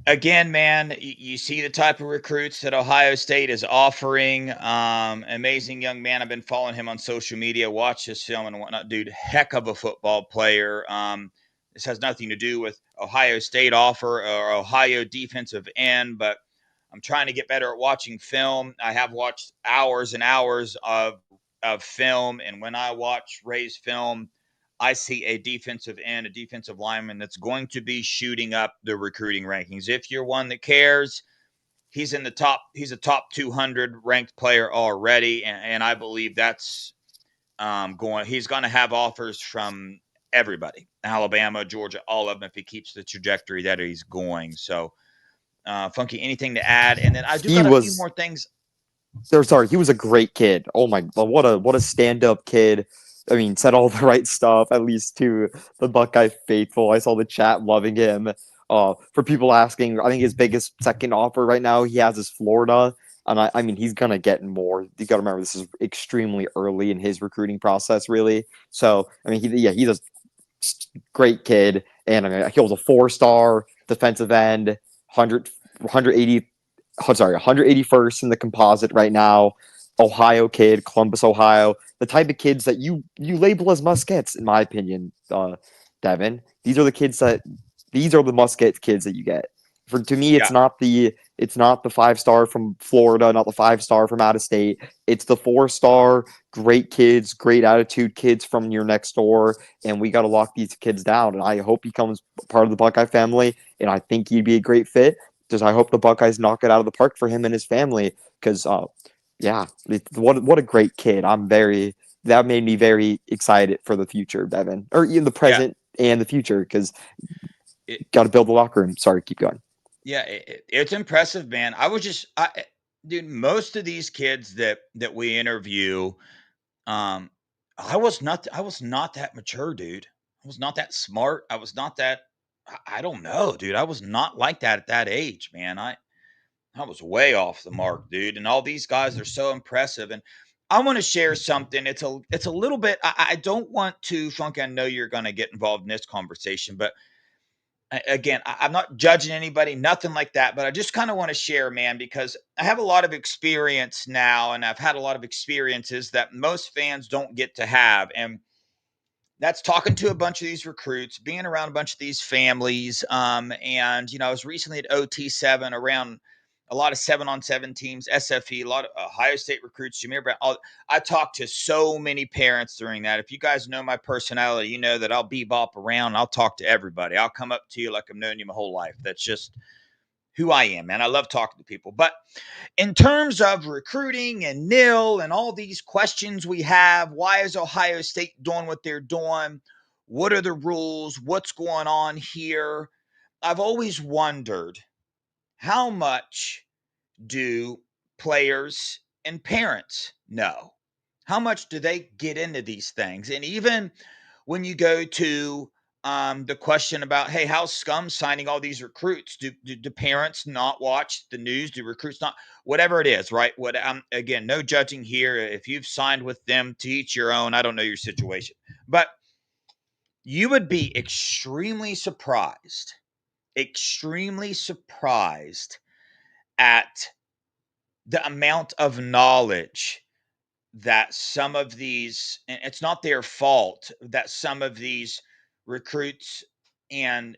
Again, man, you see the type of recruits that Ohio State is offering. Amazing young man. I've been following him on social media, watch his film and whatnot. Dude, heck of a football player. This has nothing to do with Ohio State offer or Ohio defensive end, but I'm trying to get better at watching film. I have watched hours and hours of film, and when I watch Ray's film, I see a defensive end, a defensive lineman that's going to be shooting up the recruiting rankings. If you're one that cares, he's in the top. He's a top 200 ranked player already, and I believe that's going. He's going to have offers from everybody, Alabama, Georgia, all of them, if he keeps the trajectory that he's going. So, Funky, anything to add? And then I do he got a few was more things. sorry, he was a great kid. Oh my, what a stand-up kid. I mean, said all the right stuff, at least to the Buckeye faithful. I saw the chat loving him. For people asking, I think his biggest second offer right now he has is Florida. And I mean, he's gonna get more. You got to remember, this is extremely early in his recruiting process, really. So, I mean, he's a great kid, and I mean, he was a 4-star defensive end, 180 sorry, 181st in the composite right now. Ohio kid, Columbus, Ohio. The type of kids that you label as muskets, in my opinion, Devin. These are the musket kids that you get. For to me, Yeah, it's not the 5-star from Florida, not the 5-star from out of state. It's the 4-star great kids, great attitude kids from your next door, and we got to lock these kids down. And I hope he becomes part of the Buckeye family, and I think he'd be a great fit. Just I hope the Buckeyes knock it out of the park for him and his family. Because yeah, what a great kid. That made me very excited for the future, Devin, or in the yeah. present and the future. Because It, got to build the locker room. Sorry, keep going. Yeah, it's impressive, man. Dude, most of these kids that we interview, um, I was not that mature, dude. I was not that smart. I was not that. I don't know, dude. I was not like that at that age, man. I was way off the mark, dude. And all these guys are so impressive. And I want to share something. It's a little bit. I don't want to, Funky. I know you're going to get involved in this conversation, but again, I'm not judging anybody, nothing like that. But I just kind of want to share, man, because I have a lot of experience now, and I've had a lot of experiences that most fans don't get to have, and that's talking to a bunch of these recruits, being around a bunch of these families. And I was recently at OT7 around a lot of 7-on-7 teams, SFE, a lot of Ohio State recruits, Jameer Brown. I talked to so many parents during that. If you guys know my personality, you know that I'll bebop around. I'll talk to everybody. I'll come up to you like I've known you my whole life. That's just who I am, man. I love talking to people. But in terms of recruiting and nil and all these questions we have, why is Ohio State doing what they're doing? What are the rules? What's going on here? I've always wondered, how much do players and parents know? How much do they get into these things? And even when you go to the question about, hey, how's Scum signing all these recruits? Do parents not watch the news? Do recruits not? Whatever it is, right? Again, no judging here. If you've signed with them, to each your own. I don't know your situation, but you would be extremely surprised at the amount of knowledge that some of these, and it's not their fault, that some of these recruits and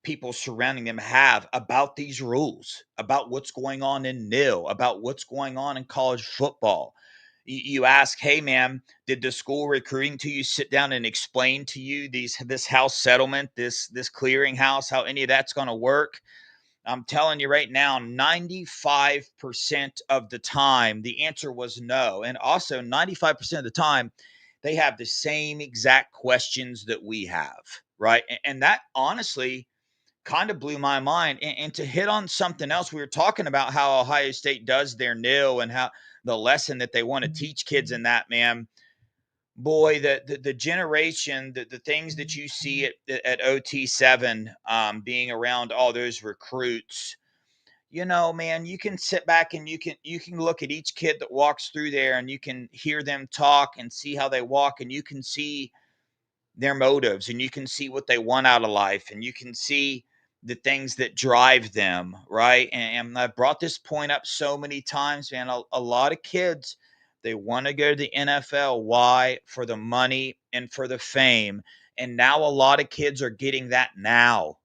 people surrounding them have about these rules, about what's going on in nil, about what's going on in college football. You ask, hey man, did the school recruiting to you sit down and explain to you this house settlement, this clearinghouse, how any of that's going to work? I'm telling you right now, 95% of the time, the answer was no. And also, 95% of the time, they have the same exact questions that we have, right? And that honestly kind of blew my mind. And to hit on something else, we were talking about how Ohio State does their nil and how the lesson that they want to teach kids in that, man. Boy, the generation, the things that you see at OT7, being around all those recruits, man, you can sit back and you can look at each kid that walks through there, and you can hear them talk and see how they walk, and you can see their motives, and you can see what they want out of life, and you can see the things that drive them, right? And I brought this point up so many times, man. A lot of kids, they want to go to the NFL. Why? For the money and for the fame. And now a lot of kids are getting that now.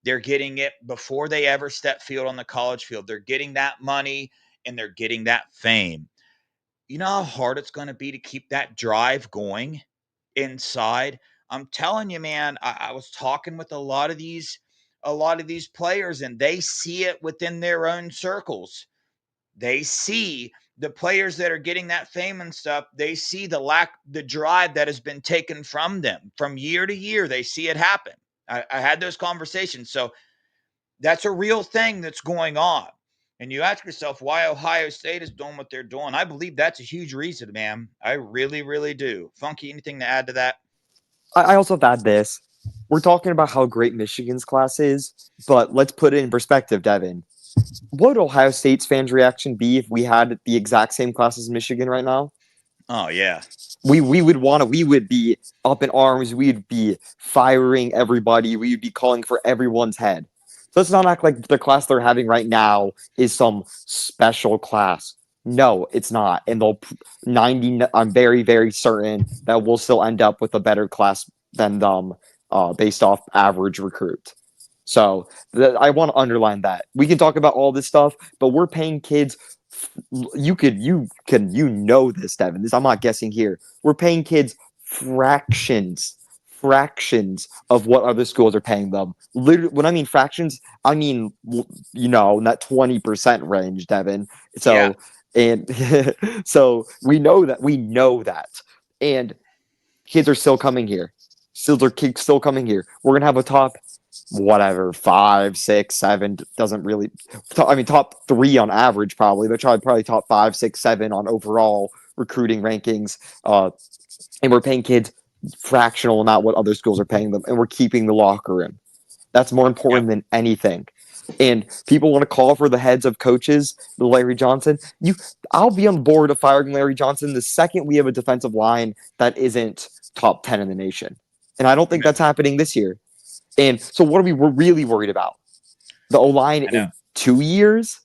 They're getting it before they ever step field on the college field. They're getting that money and they're getting that fame. You know how hard it's going to be to keep that drive going inside? I'm telling you, man, I was talking with a lot of these players, and they see it within their own circles. They see the players that are getting that fame and stuff. They see the drive that has been taken from them from year to year. They see it happen. I had those conversations. So that's a real thing that's going on. And you ask yourself why Ohio State is doing what they're doing. I believe that's a huge reason, man. I really, really do. Funky, anything to add to that? I also have to add this. We're talking about how great Michigan's class is, but let's put it in perspective, Devin. What would Ohio State's fans' reaction be if we had the exact same class as Michigan right now? Oh, yeah. We would be up in arms. We'd be firing everybody. We'd be calling for everyone's head. So let's not act like the class they're having right now is some special class. No, it's not. And they'll 90. I'm very, very certain that we'll still end up with a better class than them, based off average recruit. So I want to underline that. We can talk about all this stuff, but we're paying kids. You know this, Devin. This I'm not guessing here. We're paying kids fractions of what other schools are paying them. Literally, when I mean fractions, I mean in that 20% range, Devin. So Yeah. and so we know that, and kids are still coming here. Still coming here. We're gonna have a top, whatever, 5, 6, 7, doesn't really. Top 3 on average, probably, but probably top 5, 6, 7 on overall recruiting rankings. And we're paying kids fractional amount what other schools are paying them, and we're keeping the locker room. That's more important than anything. and people want to call for the heads of coaches, Larry Johnson. I'll be on board of firing Larry Johnson the second we have a defensive line that isn't top 10 in the nation. And I don't think that's happening this year. And so what are we're really worried about? The O-line in 2 years?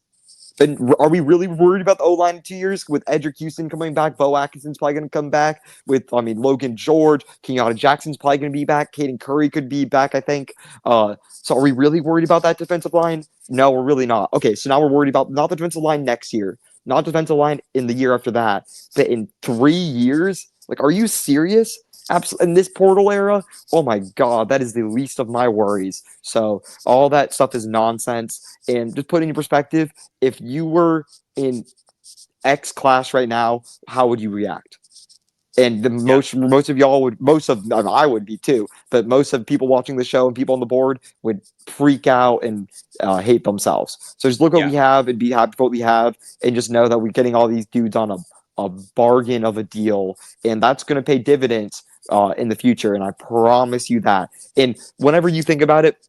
And are we really worried about the O-line in 2 years with Edric Houston coming back? Bo Atkinson's probably going to come back. Logan George, Kenyatta Jackson's probably going to be back. Caden Curry could be back, I think. So are we really worried about that defensive line? No, we're really not. Okay, so now we're worried about not the defensive line next year, not defensive line in the year after that, but in 3 years? Like, are you serious? In this portal era, oh my God, that is the least of my worries. So all that stuff is nonsense. And just put it in perspective, if you were in X class right now, how would you react? And most of y'all would, I would be too, but most of people watching the show and people on the board would freak out and hate themselves. So just look what we have and be happy for what we have, and just know that we're getting all these dudes on a bargain of a deal, and that's going to pay dividends in the future, and I promise you that. And whenever you think about it,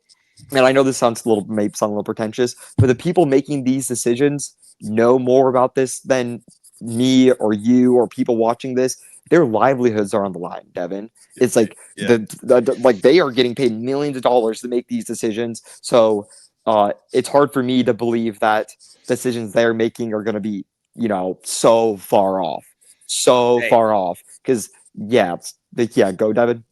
and I know this may sound a little pretentious, but the people making these decisions know more about this than me or you or people watching this. Their livelihoods are on the line, Devin. It's like like they are getting paid millions of dollars to make these decisions. So it's hard for me to believe that decisions they're making are going to be, so far off, because go Devin.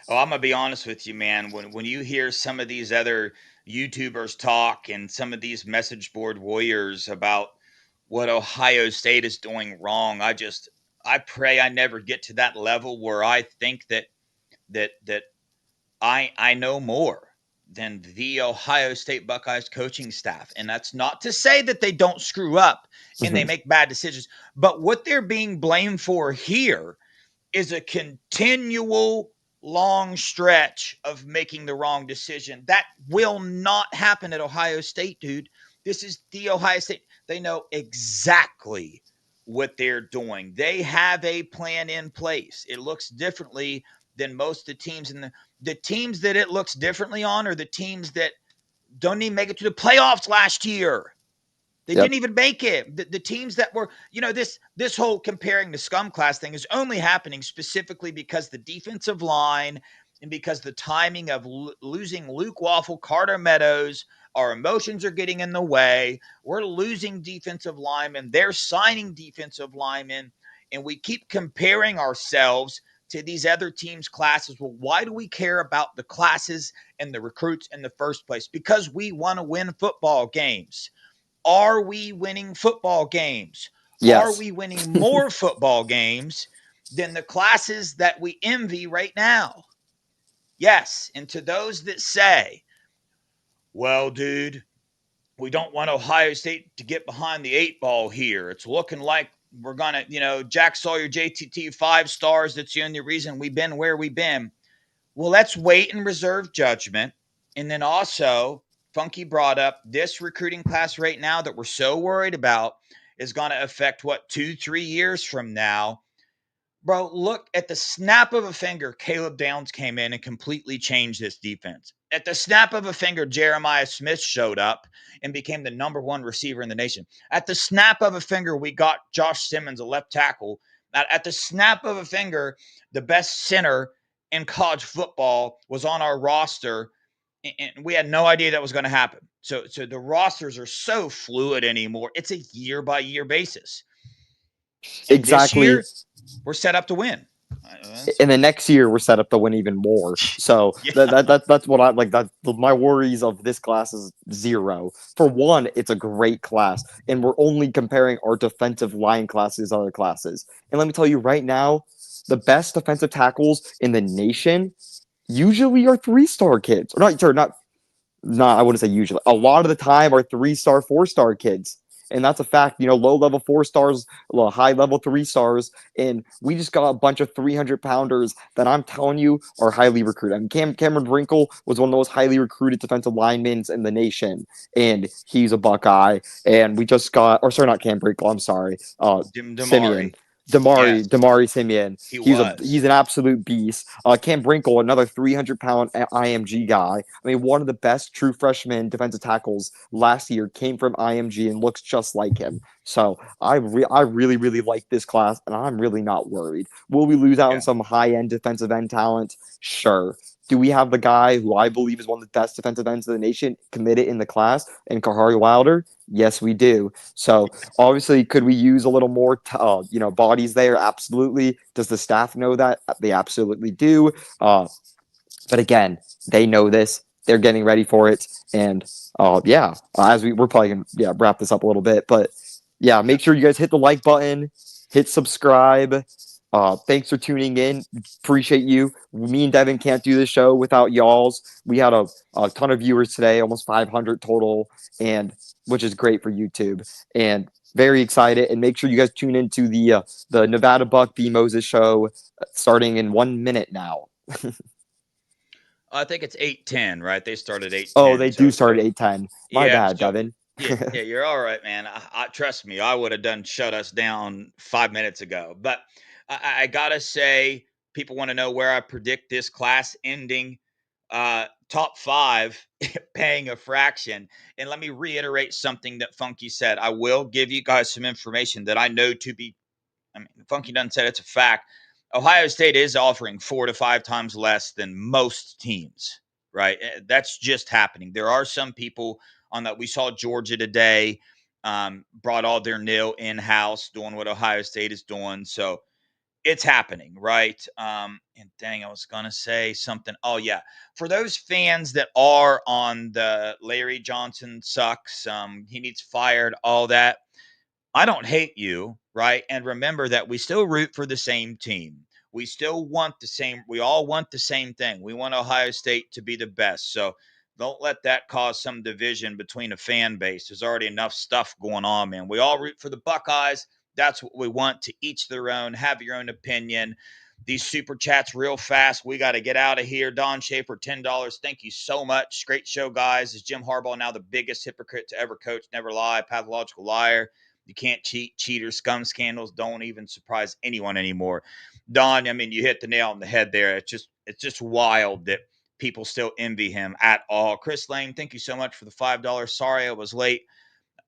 Oh, I'm gonna be honest with you, man. When you hear some of these other YouTubers talk and some of these message board warriors about what Ohio State is doing wrong, I pray I never get to that level where I think that I know more than the Ohio State Buckeyes coaching staff. And that's not to say that they don't screw up and they make bad decisions, but what they're being blamed for here is a continual long stretch of making the wrong decision. That will not happen at Ohio State, dude. This is the Ohio State. They know exactly what they're doing. They have a plan in place. It looks differently than most of the teams. And the teams that it looks differently on are the teams that don't even make it to the playoffs last year. They didn't even make it. The teams that were, this whole comparing the scum class thing is only happening specifically because the defensive line and because the timing of losing Luke Waffle, Carter Meadows, our emotions are getting in the way. We're losing defensive linemen. They're signing defensive linemen. And we keep comparing ourselves to these other teams' classes. Well, why do we care about the classes and the recruits in the first place? Because we want to win football games. Are we winning football games? Yes. Are we winning more football games than the classes that we envy right now? Yes. And to those that say, well, dude, we don't want Ohio State to get behind the 8 ball here. It's looking like we're going to, Jack Sawyer, JTT, 5 stars. That's the only reason we've been where we've been. Well, let's wait and reserve judgment. And then also, Funky brought up this recruiting class right now that we're so worried about is going to affect 2-3 years from now. Bro, look, at the snap of a finger, Caleb Downs came in and completely changed this defense. At the snap of a finger, Jeremiah Smith showed up and became the number 1 receiver in the nation. At the snap of a finger, we got Josh Simmons, a left tackle. At the snap of a finger, the best center in college football was on our roster, and we had no idea that was going to happen. So the rosters are so fluid anymore. It's a year-by-year basis. And exactly. This year, we're set up to win. In the next year, we're set up to win even more. So that's what I like. My worries of this class is 0. For one, it's a great class, and we're only comparing our defensive line classes to other classes. And let me tell you right now, the best defensive tackles in the nation usually are 3-star kids. Or not. I wouldn't say usually. A lot of the time are 3-star, 4-star kids. And that's a fact. Low-level 4 stars, high-level 3 stars. And we just got a bunch of 300-pounders that I'm telling you are highly recruited. I mean, Cameron Wrinkle was one of the most highly recruited defensive linemen in the nation. And he's a Buckeye. And we just got – or sorry, not Cam Wrinkle. I'm sorry. Simeon. Damari Yes, Damari Simeon. he He's was. an absolute beast. Cam Brinkle, another 300-pound IMG guy. I mean, one of the best true freshman defensive tackles last year came from IMG and looks just like him. So I really really like this class, and I'm really not worried. Will we lose out on Yeah. some high end defensive end talent? Sure. Do we have the guy who I believe is one of the best defensive ends in the nation committed in the class, and Kahari Wilder? Yes, we do. So obviously, could we use a little more, bodies there? Absolutely. Does the staff know that? They absolutely do. But again, they know this. They're getting ready for it, and as we're probably gonna wrap this up a little bit, but yeah, make sure you guys hit the like button, hit subscribe. Thanks for tuning in. Appreciate you. Me and Devin can't do the show without y'all's. We had a ton of viewers today, almost 500 total, and which is great for YouTube. And very excited. And make sure you guys tune into the Nevada Buck B Moses show starting in 1 minute now. I think it's 8:10, right? They started Oh, 8:10. they do So start at 8:10. My yeah, bad, so Devin. yeah, you're all right, man. Trust me, I would have done shut us down 5 minutes ago. But I gotta say, people want to know where I predict this class ending. Top five, paying a fraction. And let me reiterate something that Funky said. I will give you guys some information that I know to be. I mean, Funky doesn't say it's a fact. Ohio State is offering 4 to 5 times less than most teams, right? That's just happening. There are some people on that. We saw Georgia today brought all their nil in house, doing what Ohio State is doing. So it's happening, right? And dang, I was gonna say something. Oh yeah, for those fans that are on the Larry Johnson sucks, he needs fired, all that. I don't hate you, right? And remember that we still root for the same team. We still want the same, we all want the same thing. We want Ohio State to be the best. So don't let that cause some division between a fan base. There's already enough stuff going on, man. We all root for the Buckeyes. That's what we want, to each their own, have your own opinion. These super chats real fast. We got to get out of here. Don Schaefer, $10. Thank you so much. Great show, guys. Is Jim Harbaugh now the biggest hypocrite to ever coach? Never lie. Pathological liar. You can't cheat. Cheaters, scum scandals don't even surprise anyone anymore. Don, I mean, you hit the nail on the head there. It's just wild that people still envy him at all. Chris Lane, thank you so much for the $5. Sorry I was late.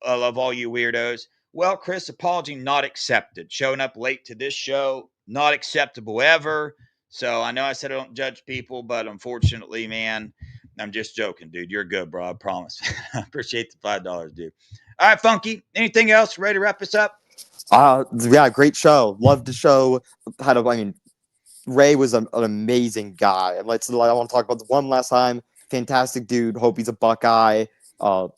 I love all you weirdos. Well, Chris, apology not accepted. Showing up late to this show, not acceptable ever. So I know I said I don't judge people, but unfortunately, man, I'm just joking, dude. You're good, bro. I promise. I appreciate the $5, dude. All right, Funky. Anything else? Ready to wrap this up? Yeah, great show. Loved the show. I mean, Ray was an amazing guy. And I want to talk about the one last time. Fantastic dude. Hope he's a Buckeye. Uh,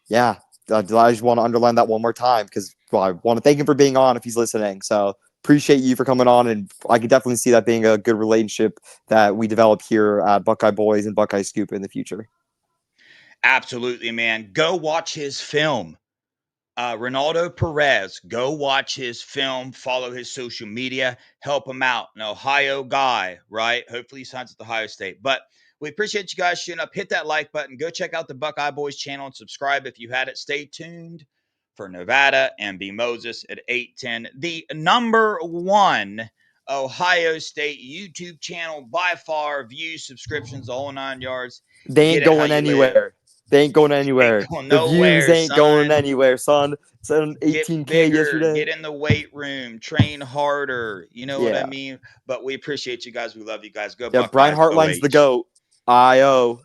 yeah, I just want to underline that one more time because I want to thank him for being on if he's listening. So appreciate you for coming on, and I could definitely see that being a good relationship that we develop here at Buckeye Boys and Buckeye Scoop in the future. Absolutely, man. Go watch his film. Reinaldo Perez, go watch his film, follow his social media, help him out. An Ohio guy, right? Hopefully he signs at Ohio State. But we appreciate you guys shooting up. Hit that like button. Go check out the Buckeye Boys channel and subscribe if you had it. Stay tuned for Nevada and B Moses at 8:10. The number one Ohio State YouTube channel by far. Views, subscriptions, the whole 9 yards. They Get ain't it how going you live. anywhere. They ain't going Ain't anywhere. going The views nowhere, ain't going son. anywhere, son. It's on Get 18K bigger, yesterday. get in the weight room, train harder. You know what I Yeah. mean? But we appreciate you guys. We love you guys. Go Yeah, Brian Buckeyes. Hartline's the OH. GOAT. IO.